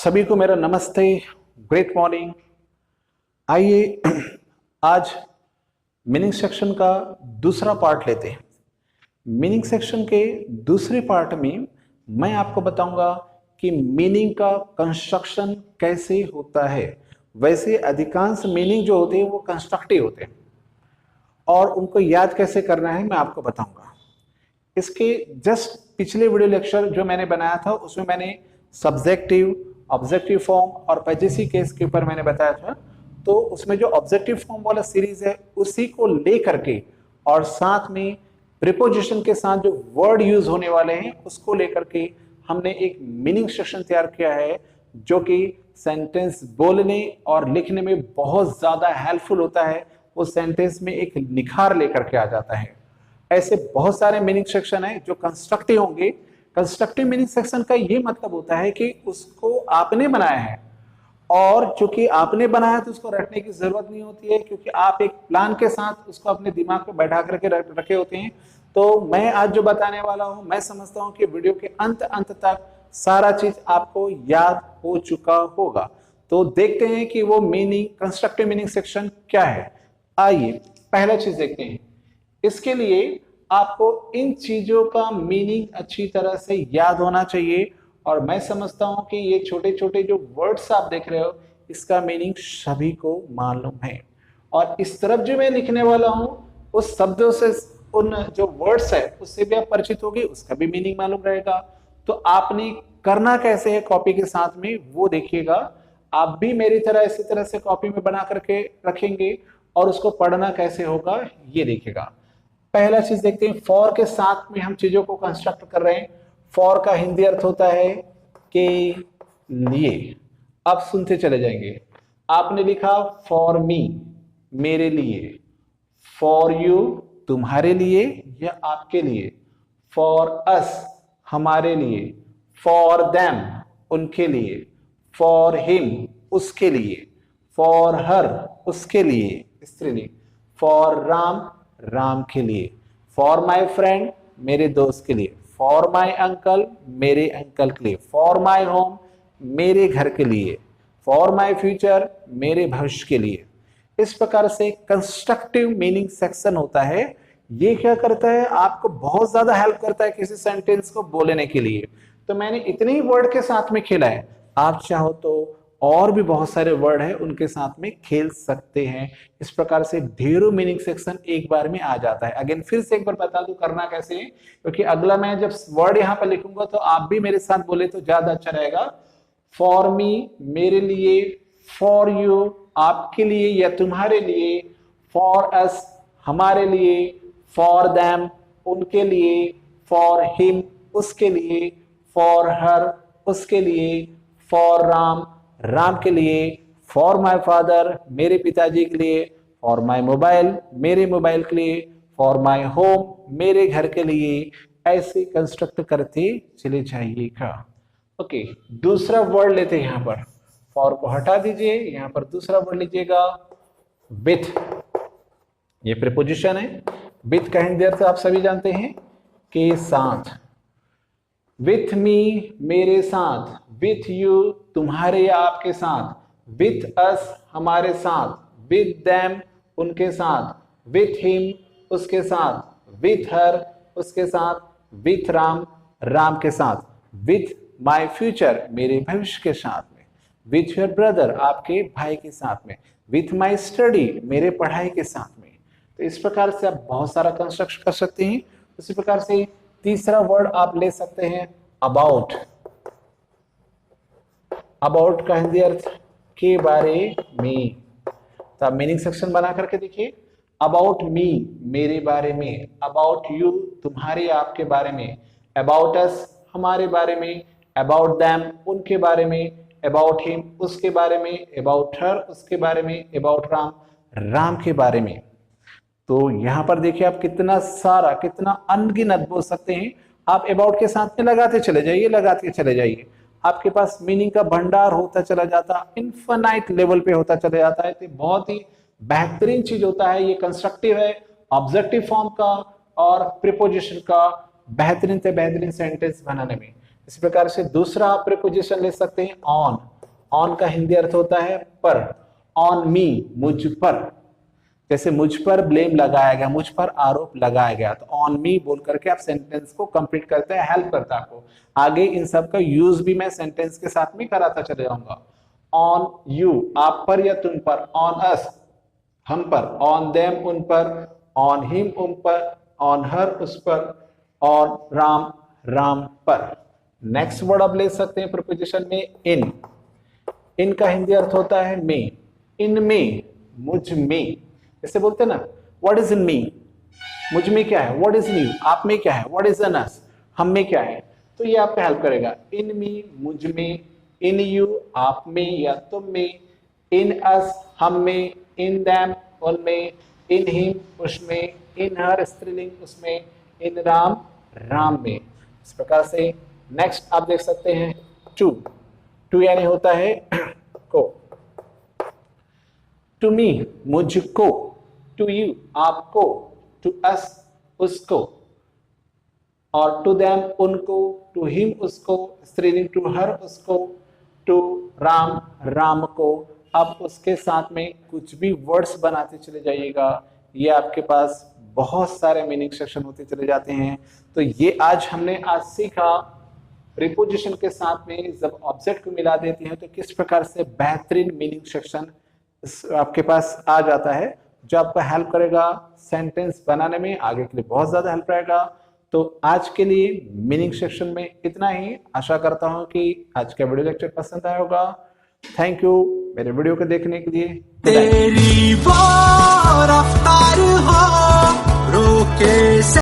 सभी को मेरा नमस्ते, ग्रेट मॉर्निंग। आइए आज मीनिंग सेक्शन का दूसरा पार्ट लेते हैं। मीनिंग सेक्शन के दूसरे पार्ट में मैं आपको बताऊंगा कि मीनिंग का कंस्ट्रक्शन कैसे होता है। वैसे अधिकांश मीनिंग जो होते हैं वो कंस्ट्रक्टिव होते हैं और उनको याद कैसे करना है मैं आपको बताऊंगा। इसके जस्ट पिछले वीडियो लेक्चर जो मैंने बनाया था उसमें मैंने सब्जेक्टिव, ऑब्जेक्टिव फॉर्म और पैजेसी केस के ऊपर मैंने बताया था। तो उसमें जो ऑब्जेक्टिव फॉर्म वाला सीरीज है उसी को लेकर के और साथ में प्रीपोजिशन के साथ जो वर्ड यूज होने वाले हैं उसको लेकर के हमने एक मीनिंग सेक्शन तैयार किया है जो कि सेंटेंस बोलने और लिखने में बहुत ज्यादा हेल्पफुल होता है। वो सेंटेंस में एक निखार लेकर के आ जाता है। ऐसे बहुत सारे मीनिंग सेक्शन है जो कंस्ट्रक्टिव होंगे। कंस्ट्रक्टिव मीनिंग सेक्शन का ये मतलब होता है कि उसको आपने बनाया है और चूंकि आपने बनाया तो उसको रटने की जरूरत नहीं होती है, क्योंकि आप एक प्लान के साथ उसको अपने दिमाग में बैठा करके रखे होते हैं। तो मैं आज जो बताने वाला हूं मैं समझता हूं कि वीडियो के अंत तक सारा चीज आपको याद हो चुका होगा। तो देखते हैं कि वो मीनिंग, कंस्ट्रक्टिव मीनिंग सेक्शन क्या है। आइए पहला चीज देखते हैं। इसके लिए आपको इन चीजों का मीनिंग अच्छी तरह से याद होना चाहिए और मैं समझता हूं कि ये छोटे छोटे जो वर्ड्स आप देख रहे हो इसका मीनिंग सभी को मालूम है। और इस तरफ जो मैं लिखने वाला हूं उस शब्दों से, उन जो वर्ड्स है उससे भी आप परिचित होगी, उसका भी मीनिंग मालूम रहेगा। तो आपने करना कैसे है कॉपी के साथ में वो देखिएगा। आप भी मेरी तरह इसी तरह से कॉपी में बना करके रखेंगे और उसको पढ़ना कैसे होगा ये देखिएगा। पहला चीज देखते हैं, फॉर के साथ में हम चीजों को कंस्ट्रक्ट कर रहे हैं। फॉर का हिंदी अर्थ होता है के लिए। आप सुनते चले जाएंगे। आपने लिखा फॉर मी, मेरे लिए। फॉर यू, तुम्हारे लिए या आपके लिए। फॉर अस, हमारे लिए। फॉर देम, उनके लिए। फॉर हिम, उसके लिए। फॉर हर, उसके लिए, स्त्रीलिंग। फॉर राम, राम के लिए। फॉर माई फ्रेंड, मेरे दोस्त के लिए। फॉर माई अंकल, मेरे अंकल के लिए। फॉर माई होम, मेरे घर के लिए। फॉर माई फ्यूचर, मेरे भविष्य के लिए। इस प्रकार से कंस्ट्रक्टिव मीनिंग सेक्शन होता है। ये क्या करता है, आपको बहुत ज्यादा हेल्प करता है किसी सेंटेंस को बोलने के लिए। तो मैंने इतने ही वर्ड के साथ में खेला है, आप चाहो तो और भी बहुत सारे वर्ड है उनके साथ में खेल सकते हैं। इस प्रकार से ढेरों मीनिंग सेक्शन एक बार में आ जाता है। अगेन फिर से एक बार बता दूं करना कैसे है, क्योंकि अगला मैं जब वर्ड यहां पर लिखूंगा तो आप भी मेरे साथ बोले तो ज्यादा अच्छा रहेगा। फॉर मी, मेरे लिए। फॉर यू, आपके लिए या तुम्हारे लिए। फॉर अस, हमारे लिए। फॉर देम, उनके लिए। फॉर हिम, उसके लिए। फॉर हर, उसके लिए। फॉर राम, राम के लिए। फॉर माई फादर, मेरे पिताजी के लिए। फॉर माई मोबाइल, मेरे मोबाइल के लिए। फॉर माई होम, मेरे घर के लिए। ऐसे कंस्ट्रक्ट करते चले जाइएगा। ओके, दूसरा वर्ड लेते हैं। यहां पर फॉर को हटा दीजिए, यहां पर दूसरा वर्ड लीजिएगा, विथ। ये प्रीपोजिशन है। विथ का हिंदी अर्थ आप सभी जानते हैं, के साथ। विथ मी, मेरे साथ। विथ यू, तुम्हारे या आपके साथ। विथ अस, हमारे साथ। विथ देम, उनके साथ। विथ हिम, उसके साथ। विथ हर, उसके साथ। विथ राम, राम के साथ। विथ माई फ्यूचर, मेरे भविष्य के साथ में। विथ योर ब्रदर, आपके भाई के साथ में। विथ माई स्टडी, मेरे पढ़ाई के साथ में। तो इस प्रकार से आप बहुत सारा कंस्ट्रक्ट कर सकते हैं। उसी प्रकार से तीसरा वर्ड आप ले सकते हैं, अबाउट। अबाउट का हिंदी अर्थ के बारे में। तो आप मीनिंग सेक्शन बना करके देखिए। अबाउट मी, मेरे बारे में। अबाउट यू, तुम्हारे आपके बारे में। अबाउट अस, हमारे बारे में। अबाउट देम, उनके बारे में। अबाउट हिम, उसके बारे में। अबाउट हर, उसके बारे में। अबाउट राम, राम के बारे में। तो यहां पर देखिए आप कितना सारा, कितना अनगिनत बोल सकते हैं। आप अबाउट के साथ में लगाते चले जाइए, लगाते चले जाइए। आपके पास मीनिंग का भंडार होता चला जाता, इनफाइनाइट लेवल पे होता चला जाता है। तो बहुत ही बेहतरीन चीज होता है। ये कंस्ट्रक्टिव है, ऑब्जेक्टिव फॉर्म का और प्रीपोजिशन का बेहतरीन से बेहतरीन सेंटेंस बनाने में। इस प्रकार से दूसरा आप प्रीपोजिशन ले सकते हैं ऑन। ऑन का हिंदी अर्थ होता है पर। ऑन मी, मुझ पर, जैसे मुझ पर ब्लेम लगाया गया, मुझ पर आरोप लगाया गया, तो ऑन मी बोल करके आप सेंटेंस को कंप्लीट करते हैं, हेल्प करता है आपको। आगे इन सब का यूज भी मैं सेंटेंस के साथ में कराता चले जाऊंगा। ऑन यू, आप पर या तुम पर। ऑन अस, हम पर। ऑन देम, उन पर। ऑन हिम, उन पर। ऑन हर, उस पर। ऑन राम, राम पर। नेक्स्ट वर्ड आप ले सकते हैं प्रीपोजिशन में इन। इन का हिंदी अर्थ होता है में। इन में, मुझ में, जैसे बोलते हैं ना व्हाट इज इन मी, मुझ में क्या है। व्हाट इज इन यू, आप में क्या है। व्हाट इज इन अस, हम में क्या है। तो ये आपको हेल्प करेगा। इन मी, मुझ में। इन यू, आप में या तुम में। इन अस, हम में। इन दैम, उनमें। इन हिम, उसमें। इन हर, स्त्रीलिंग, उसमें। इन राम, राम में। इस प्रकार से नेक्स्ट आप देख सकते हैं टू। टू यानी होता है को। टू मी, मुझको। टू यू, आपको। टू अस, उसको। और टू देम, उनको। टू हिम, उसको। स्त्रीलिंग टू हर, उसको। टू राम, राम को। अब उसके साथ में कुछ भी वर्ड्स बनाते चले जाइएगा, ये आपके पास बहुत सारे मीनिंग सेक्शन होते चले जाते हैं। तो ये आज हमने सीखा प्रीपोजिशन के साथ में जब ऑब्जेक्ट को मिला देते हैं तो किस प्रकार से बेहतरीन मीनिंग सेक्शन आपके पास आ जाता है, जो आपको हेल्प करेगा सेंटेंस बनाने में, आगे के लिए बहुत ज्यादा हेल्प रहेगा। तो आज के लिए मीनिंग सेक्शन में इतना ही। आशा करता हूं कि आज का वीडियो लेक्चर पसंद आया होगा। थैंक यू मेरे वीडियो को देखने के लिए। तेरी वो रफ्तार हो रोके